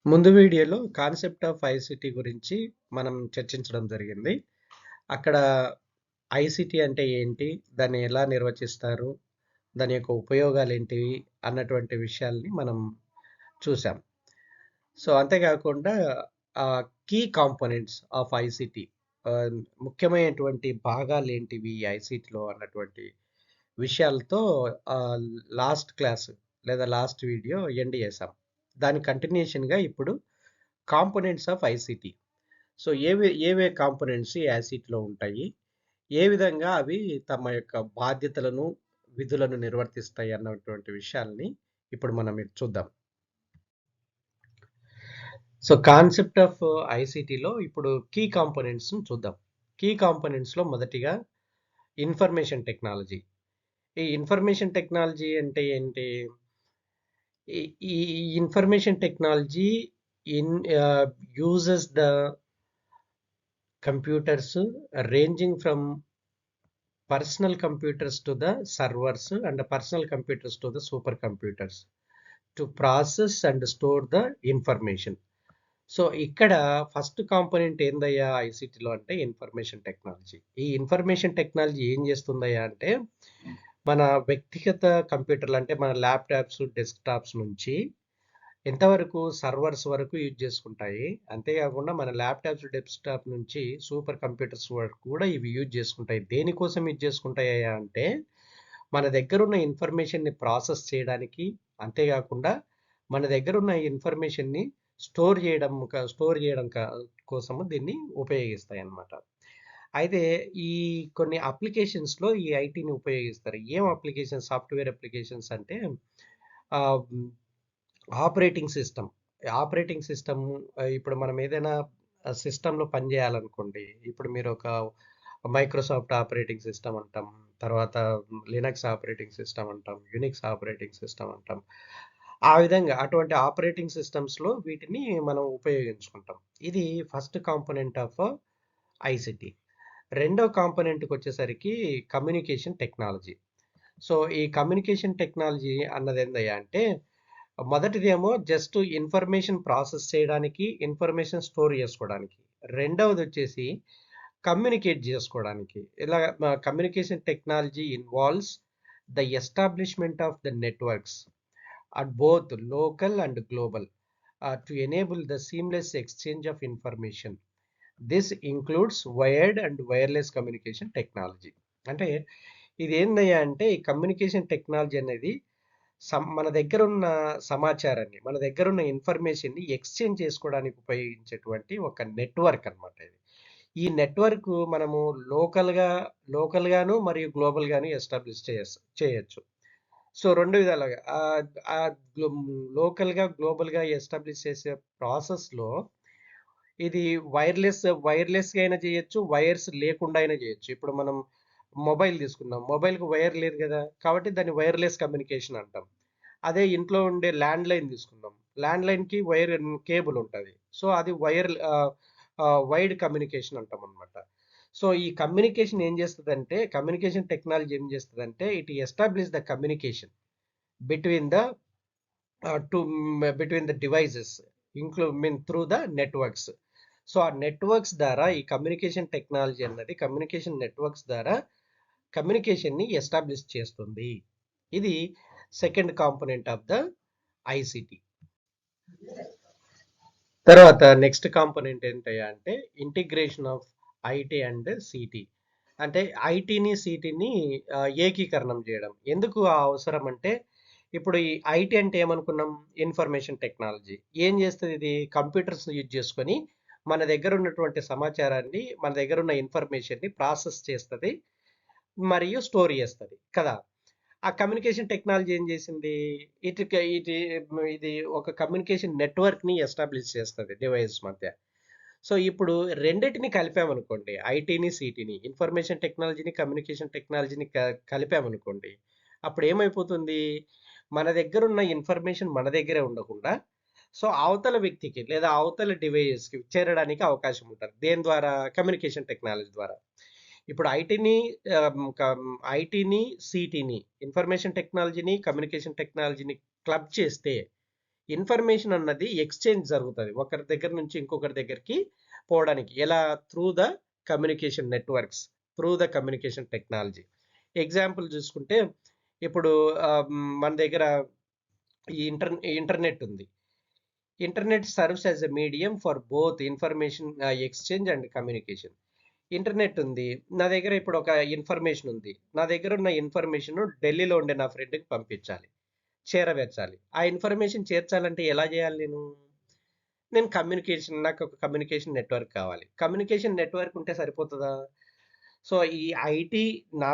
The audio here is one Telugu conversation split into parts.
ముందు వీడియోలో కాన్సెప్ట్ ఆఫ్ ఐసిటీ గురించి మనం చర్చించడం జరిగింది. అక్కడ ఐసిటీ అంటే ఏంటి? దాన్ని ఎలా నిర్వచిస్తారు? దాని యొక్క ఉపయోగాలేంటివి? అన్నటువంటి విషయాల్ని మనం చూసాం. సో, అంతేకాకుండా కీ కాంపోనెంట్స్ ఆఫ్ ఐసిటీ ఆహ్, ముఖ్యమైనటువంటి భాగాలేంటివి ఈ ఐసిటీలో అన్నటువంటి విషయాలతో ఆహ్, లాస్ట్ క్లాస్ లేదా లాస్ట్ వీడియో ఎండ్ చేసాం. దాని కంటిన్యూషన్‌గా ఇప్పుడు కాంపోనెంట్స్ ఆఫ్ ఐసిటీ. సో, ఏవే కాంపోనెంట్స్ ఈ ఐసిటీలో ఉంటాయి? ఏ విధంగా అవి తమ యొక్క బాధ్యతలను, విధులను నిర్వర్తిస్తాయి అన్నటువంటి విషయాల్ని ఇప్పుడు మనం చూద్దాం. సో, కాన్సెప్ట్ ఆఫ్ ఐసిటీలో ఇప్పుడు కీ కాంపోనెంట్స్‌ని చూద్దాం. కీ కాంపోనెంట్స్‌లో మొదటిగా ఇన్ఫర్మేషన్ టెక్నాలజీ. ఈ ఇన్ఫర్మేషన్ టెక్నాలజీ అంటే ఏంటి? ఈ ఈ information technology in uses the computers ranging from personal computers to the servers and the personal computers to the supercomputers to process and store the information. So ఇక్కడ ఫస్ట్ కాంపోనెంట్ ఏందయ్యా ఐసిటీలో అంటే ఇన్ఫర్మేషన్ టెక్నాలజీ. ఈ ఇన్ఫర్మేషన్ టెక్నాలజీ ఏం చేస్తుందయ్యా అంటే మన వ్యక్తిగత కంప్యూటర్లు అంటే మన ల్యాప్టాప్స్, డెస్క్టాప్స్ నుంచి ఎంతవరకు సర్వర్స్ వరకు యూజ్ చేసుకుంటాయి. అంతేకాకుండా మన ల్యాప్టాప్స్, డెస్క్టాప్ నుంచి సూపర్ కంప్యూటర్స్ వరకు కూడా ఇవి యూజ్ చేసుకుంటాయి. దేనికోసం యూజ్ చేసుకుంటాయా అంటే మన దగ్గర ఉన్న ఇన్ఫర్మేషన్ని ప్రాసెస్ చేయడానికి, అంతేకాకుండా మన దగ్గర ఉన్న ఇన్ఫర్మేషన్ని స్టోర్ చేయడం కోసము దీన్ని ఉపయోగిస్తాయి అన్నమాట. అయితే ఈ కొన్ని అప్లికేషన్స్‌లో ఈ ఐటీని ఉపయోగిస్తారు. ఏం అప్లికేషన్స్? సాఫ్ట్‌వేర్ అప్లికేషన్స్ అంటే ఆహ్, ఆపరేటింగ్ సిస్టమ్. ఆపరేటింగ్ సిస్టమ్ ఇప్పుడు మనం ఏదైనా సిస్టమ్‌లో పని చేయాలనుకోండి. ఇప్పుడు మీరు ఒక మైక్రోసాఫ్ట్ ఆపరేటింగ్ సిస్టమ్ అంటాం. తర్వాత లినక్స్ ఆపరేటింగ్ సిస్టమ్ అంటాం. యునిక్స్ ఆపరేటింగ్ సిస్టమ్ అంటాం. ఆ విధంగా అటువంటి ఆపరేటింగ్ సిస్టమ్స్‌లో వీటిని మనం ఉపయోగించుకుంటాం. ఇది ఫస్ట్ కాంపోనెంట్ ఆఫ్ ఐసిటీ. రెండో కాంపోనెంట్‌కొచ్చేసరికి కమ్యూనికేషన్ టెక్నాలజీ. సో, ఈ కమ్యూనికేషన్ టెక్నాలజీ అన్నదేందయ్యా అంటే మొదటిదేమో జస్ట్ ఇన్ఫర్మేషన్ ప్రాసెస్ చేయడానికి, ఇన్ఫర్మేషన్ స్టోర్ చేసుకోవడానికి. రెండవదొచ్చేసి కమ్యూనికేట్ జేసుకోవడానికి. ఇలా communication technology involves the establishment of the networks at both local and global to enable the seamless exchange of information. This includes wired and wireless communication technology. అంటే ఇదేందయ్యా అంటే ఈ కమ్యూనికేషన్ టెక్నాలజీ అనేది మన దగ్గరున్న సమాచారాన్ని, మన దగ్గరున్న ఇన్ఫర్మేషన్‌ని ఎక్స్‌చేంజ్ చేసుకోవడానికి ఉపయోగించేటువంటి ఒక నెట్వర్క్ అన్నమాట ఇది. ఈ నెట్వర్క్ మనము లోకల్‌గాను మరియు గ్లోబల్‌గాను ఎస్టాబ్లిష్ చేయొచ్చు. సో, 2 విధాలుగా లోకల్‌గా, గ్లోబల్‌గా ఎస్టాబ్లిష్ చేసే ప్రాసెస్‌లో ఇది వైర్‌లెస్‌గా అయినా చేయొచ్చు. వైర్స్ లేకుండా అయినా చేయొచ్చు. ఇప్పుడు మనం మొబైల్ తీసుకుందాం. మొబైల్‌కి వైర్ లేదు గదా! కాబట్టి దాన్ని వైర్‌లెస్ కమ్యూనికేషన్ అంటాం. అదే ఇంట్లో ఉండే ల్యాండ్‌లైన్ తీసుకుందాం. ల్యాండ్‌లైన్‌కి కేబుల్ ఉంటది. సో, అది వైడ్ కమ్యూనికేషన్ అంటామనమాట. సో, ఈ కమ్యూనికేషన్ ఏం చేస్తదంటే కమ్యూనికేషన్ టెక్నాలజీ ఏం చేస్తదంటే it establish the communication between the between the devices through the networks. So, ఆ నెట్వర్క్స్ ద్వారా ఈ కమ్యూనికేషన్ టెక్నాలజీ అన్నది కమ్యూనికేషన్ నెట్వర్క్స్ ద్వారా కమ్యూనికేషన్‌ని ఎస్టాబ్లిష్ చేస్తుంది. ఇది second component of the ICT. తర్వాత నెక్స్ట్ కాంపోనెంట్ ఏంటయ్యా అంటే integration of IT and CT. అంటే ఐటీని, సిటీని ఏకీకరణం చేయడం. ఎందుకు ఆ అవసరం అంటే ఇప్పుడు ఈ ఐటీ అంటే ఏమనుకున్నాం? Information technology. ఏం చేస్తది ఇది? కంప్యూటర్స్ యూజ్ చేసుకొని మన దగ్గర ఉన్నటువంటి సమాచారాన్ని, మన దగ్గర ఉన్న ఇన్ఫర్మేషన్‌ని ప్రాసెస్ చేస్తది. మరియు స్టోర్ చేస్తది కదా! ఆ కమ్యూనికేషన్ టెక్నాలజీ ఏం చేసింది? ఇది ఒక కమ్యూనికేషన్ నెట్వర్క్‌ని ఎస్టాబ్లిష్ చేస్తది డివైసెస్ మధ్య. సో, ఇప్పుడు రెండిటిని కలిపామనుకోండి. ఐటీని, సిటీని ఇన్ఫర్మేషన్ టెక్నాలజీని, కమ్యూనికేషన్ టెక్నాలజీని కలిపామనుకోండి. అప్పుడు ఏమైపోతుంది? మన దగ్గరున్న ఇన్ఫర్మేషన్ మన దగ్గరే ఉండకుండా, సో, అవతల వ్యక్తికి లేదా అవతల డివైస్‌కి చేరడానికి అవకాశం ఉంటది. దేని ద్వారా? కమ్యూనికేషన్ టెక్నాలజీ ద్వారా. ఇప్పుడు ఐటీని, సిటీని ఇన్ఫర్మేషన్ టెక్నాలజీని, కమ్యూనికేషన్ టెక్నాలజీని క్లబ్ చేస్తే ఇన్ఫర్మేషన్ అన్నది ఎక్స్చేంజ్ జరుగుతుంది ఒకరి దగ్గర నుంచి ఇంకొకరి దగ్గరికి పోవడానికి. ఎలా? Through the communication networks, through the communication technology. Example చూసుకుంటే ఇప్పుడు మన దగ్గర ఈ ఇంటర్నెట్ ఉంది. Internet serves as a medium for both information exchange and communication. Internet ఉంది, నా దగ్గర ఇప్పుడు ఒక ఇన్ఫర్మేషన్ ఉంది. నా దగ్గర ఉన్న ఇన్ఫర్మేషన్ ఢిల్లీలో ఉండే నా ఫ్రెండ్కి పంపించాలి, చేరవేర్చాలి. ఆ ఇన్ఫర్మేషన్ చేర్చాలంటే ఎలా చేయాలి? నేను నాకు ఒక కమ్యూనికేషన్ నెట్వర్క్ కావాలి. కమ్యూనికేషన్ నెట్వర్క్ ఉంటే సరిపోతుందా? సో ఈ ఐటీ నా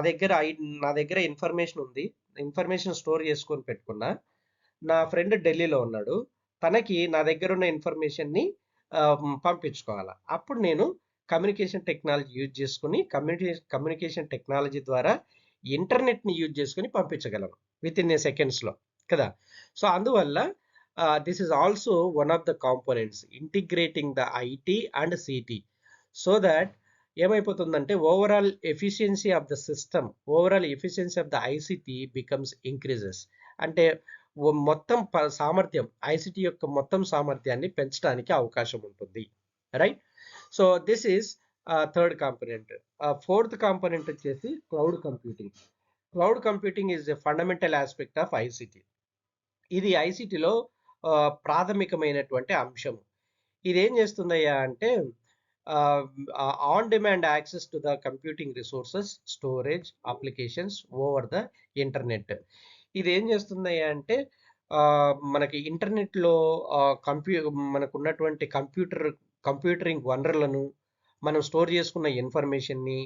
దగ్గర ఇన్ఫర్మేషన్ ఉంది, ఇన్ఫర్మేషన్ స్టోర్ చేసుకొని పెట్టుకున్నా. నా ఫ్రెండ్ ఢిల్లీలో ఉన్నాడు, తనకి నా దగ్గర ఉన్న ఇన్ఫర్మేషన్ని పంపించుకోవాలి. అప్పుడు నేను కమ్యూనికేషన్ టెక్నాలజీ యూజ్ చేసుకుని కమ్యూనికేషన్ టెక్నాలజీ ద్వారా ఇంటర్నెట్ని యూజ్ చేసుకుని పంపించగలను విత్ ఇన్ ఏ సెకండ్స్లో కదా. సో అందువల్ల this is also one of the components integrating the IT and CT. So that ఏమైపోతుందంటే overall efficiency of the system, overall efficiency of the ICT becomes increases. అంటే మొత్తం సామర్థ్యం, ఐసిటీ యొక్క మొత్తం సామర్థ్యాన్ని పెంచడానికి అవకాశం ఉంటుంది. Right. So this is third component. Fourth component వచ్చేసి cloud computing. Cloud computing is a fundamental aspect of ICT. ఇది ఐసిటీలో ప్రాథమికమైనటువంటి అంశం. ఇది ఏం చేస్తుందయ్యా అంటే on demand access to the computing resources, storage, applications over the internet. ఇది ఏం చేస్తుందయ్యా అంటే మనకి ఇంటర్నెట్లో మనకు ఉన్నటువంటి కంప్యూటరింగ్ వనరులను, మనం స్టోర్ చేసుకున్న ఇన్ఫర్మేషన్ని,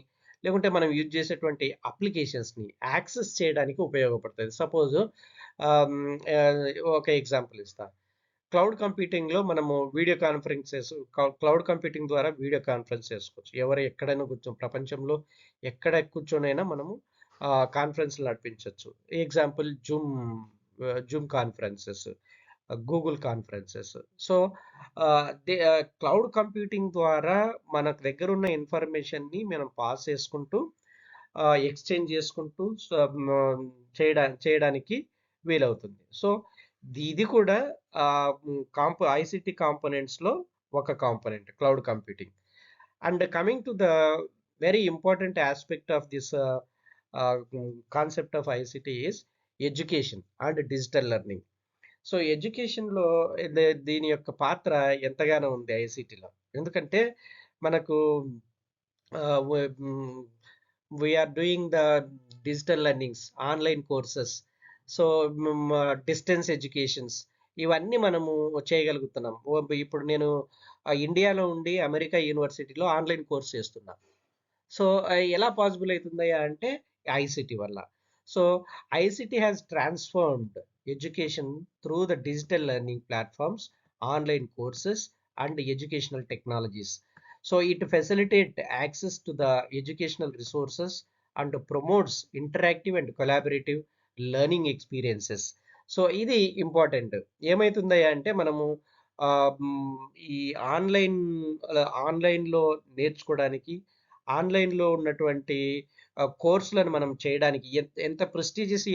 లేకుంటే మనం యూజ్ చేసేటువంటి అప్లికేషన్స్ని యాక్సెస్ చేయడానికి ఉపయోగపడుతుంది. సపోజ్ ఒక ఎగ్జాంపుల్ ఇస్తా. క్లౌడ్ కంప్యూటింగ్లో మనము వీడియో కాన్ఫరెన్సెస్, క్లౌడ్ కంప్యూటింగ్ ద్వారా వీడియో కాన్ఫరెన్స్ చేసుకోవచ్చు. ఎక్కడైనా ప్రపంచంలో ఎక్కడ కూర్చొనైనా మనము కాన్ఫరెన్స్లు నడిపించవచ్చు. Example Zoom conferences, Google conferences. So cloud computing ద్వారా మన దగ్గర ఉన్న ఇన్ఫర్మేషన్ని మనం పాస్ చేసుకుంటూ, ఎక్స్చేంజ్ చేసుకుంటూ చేయడానికి వీలవుతుంది. సో ఇది కూడా ఐసిటీ కాంపోనెంట్స్లో ఒక component cloud computing. And coming to the very important aspect of this concept of ICT is education and digital learning. So ఎడ్యుకేషన్లో దీని యొక్క పాత్ర ఎంతగానో ఉంది ఐసిటీలో. ఎందుకంటే మనకు we are doing the digital learnings, online courses, so distance educations, ఇవన్నీ మనము చేయగలుగుతున్నాం. ఇప్పుడు నేను ఇండియాలో ఉండి అమెరికా యూనివర్సిటీలో ఆన్లైన్ కోర్స్ చేస్తున్నా. సో ఎలా పాసిబుల్ అవుతుందయ్యా అంటే ఐసిటీ వల్ల. So ICT has transformed education through the digital learning platforms, online courses and educational technologies. So it facilitate access to the educational resources and promotes interactive and collaborative learning experiences. So ఇది ఇంపార్టెంట్. ఏమవుతుందయ్యా అంటే మనము ఈ ఆన్లైన్లో నేర్చుకోవడానికి, ఆన్లైన్లో ఉన్నటువంటి కోర్సులను మనం చేయడానికి ఎంత ప్రెస్టీజియస్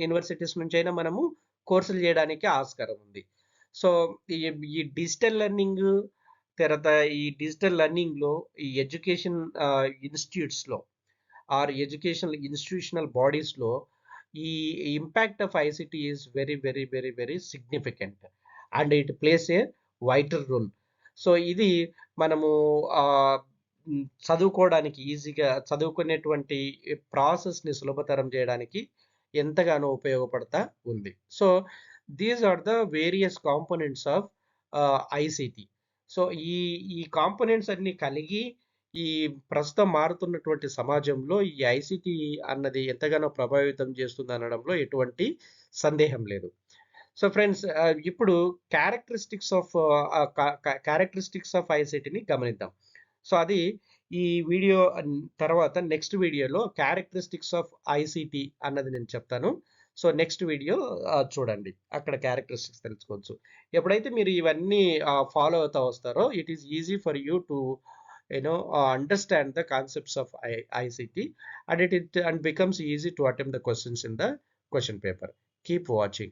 యూనివర్సిటీస్ నుంచి అయినా మనము కోర్సులు చేయడానికి ఆస్కారం ఉంది. సో ఈ డిజిటల్ లెర్నింగ్ తర్వాత ఈ డిజిటల్ లెర్నింగ్లో ఈ ఎడ్యుకేషన్ ఇన్స్టిట్యూట్స్లో ఆర్ ఎడ్యుకేషనల్ ఇన్స్టిట్యూషనల్ బాడీస్లో ఈ impact of ICT is very very very very significant and it plays a vital role. So ఇది మనము చదువుకోవడానికి ఈజీగా, చదువుకునేటువంటి ప్రాసెస్ని సులభతరం చేయడానికి ఎంతగానో ఉపయోగపడతా ఉంది. So these are the various components of ICT. So ఈ కాంపోనెంట్స్ అన్ని కలిగి ఈ ప్రస్తుతం మారుతున్నటువంటి సమాజంలో ఈ ఐసిటీ అన్నది ఎంతగానో ప్రభావితం చేస్తుంది అనడంలో ఎటువంటి సందేహం లేదు. సో ఫ్రెండ్స్, ఇప్పుడు క్యారెక్టరిస్టిక్స్ ఆఫ్ ఐసిటీని గమనిద్దాం. సో అది ఈ వీడియో తర్వాత నెక్స్ట్ వీడియోలో క్యారెక్టరిస్టిక్స్ ఆఫ్ ఐసిటీ అన్నది నేను చెప్తాను. సో నెక్స్ట్ వీడియో చూడండి, అక్కడ క్యారెక్టరిస్టిక్స్ తెలుసుకోవచ్చు. ఎప్పుడైతే మీరు ఇవన్నీ ఫాలో అవుతా వస్తారో it is easy for you to understand the concepts of ICT, and it becomes easy to attempt the questions in the question paper. Keep watching.